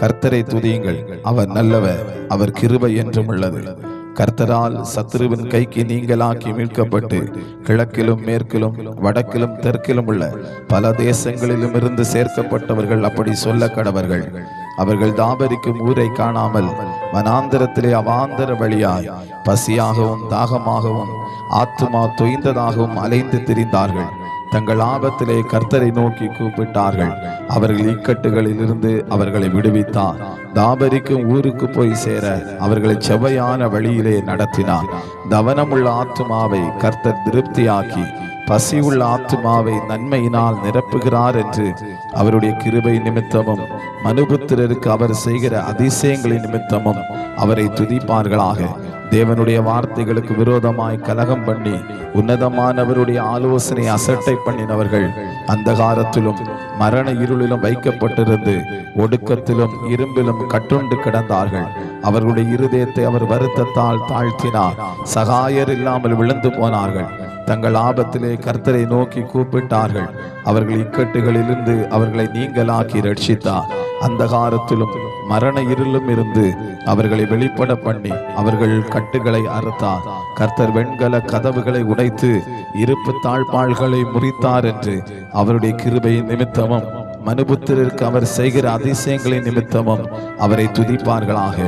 கர்த்தரை துதியுங்கள், அவர் நல்லவர், அவர் கிருபை என்றும் உள்ளது. கர்த்தரால் சத்துருவின் கைக்கு நீங்களாக்கி மீட்கப்பட்டு கிழக்கிலும் மேற்கிலும் வடக்கிலும் தெற்கிலும் உள்ள பல தேசங்களிலும் இருந்து சேர்க்கப்பட்டவர்கள் அப்படி சொல்ல கடவர்கள். அவர்கள் தாபரிக்கும் ஊரை காணாமல் வனாந்தரத்திலே அவாந்தர வழியாய் பசியாகவும் தாகமாகவும் ஆத்துமா தொய்ந்ததாகவும் அலைந்து திரிந்தார்கள். தங்கள் ஆபத்திலே கர்த்தரை நோக்கி கூப்பிட்டார்கள். அவர்கள் இக்கட்டுகளில் இருந்து அவர்களை விடுவித்தார். தாபரிக்கும் ஊருக்கு போய் சேர அவர்களை செவ்வையான வழியிலே நடத்தினார். தவனமுள்ள ஆத்துமாவை கர்த்தர் திருப்தியாக்கி பசி உள்ள ஆத்துமாவை நன்மையினால் நிரப்புகிறார் என்று அவருடைய கிருபை நிமித்தமும் மனுபுத்திரருக்கு அவர் செய்கிற அதிசயங்களின் நிமித்தமும் அவரை துதிப்பார்களாக. தேவனுடைய வார்த்தைகளுக்கு விரோதமாய் கலகம் பண்ணி உன்னதமானவருடைய ஆலோசனை அசட்டை பண்ணினவர்கள் அந்தகாரத்திலும் மரண இருளிலும் வைக்கப்பட்டிருந்து ஒடுக்கத்திலும் இரும்பிலும் கட்டுண்டு கிடந்தார்கள். அவர்களுடைய இருதயத்தை அவர் வருத்தத்தால் தாழ்த்தினார். சகாயர் இல்லாமல் விழுந்து போனார்கள். தங்கள் ஆபத்திலே கர்த்தரை நோக்கி கூப்பிட்டார்கள். அவர்கள் இக்கட்டுகளிலிருந்து அவர்களை நீங்களாக்கி ரட்சித்தார். அந்தகாரத்திலும் மரண இருளும் இருந்து அவர்களை வெளிப்பட பண்ணி அவர்கள் கட்டுகளை அறுத்தார். கர்த்தர் வெண்கல கதவுகளை உடைத்து இருப்பு தாழ்பாள்களை முறித்தார் என்று அவருடைய கிருபையின் நிமித்தமும் மனுபுத்திரருக்கு அவர் செய்கிற அதிசயங்களின் நிமித்தமும் அவரை துதிப்பார்களாக.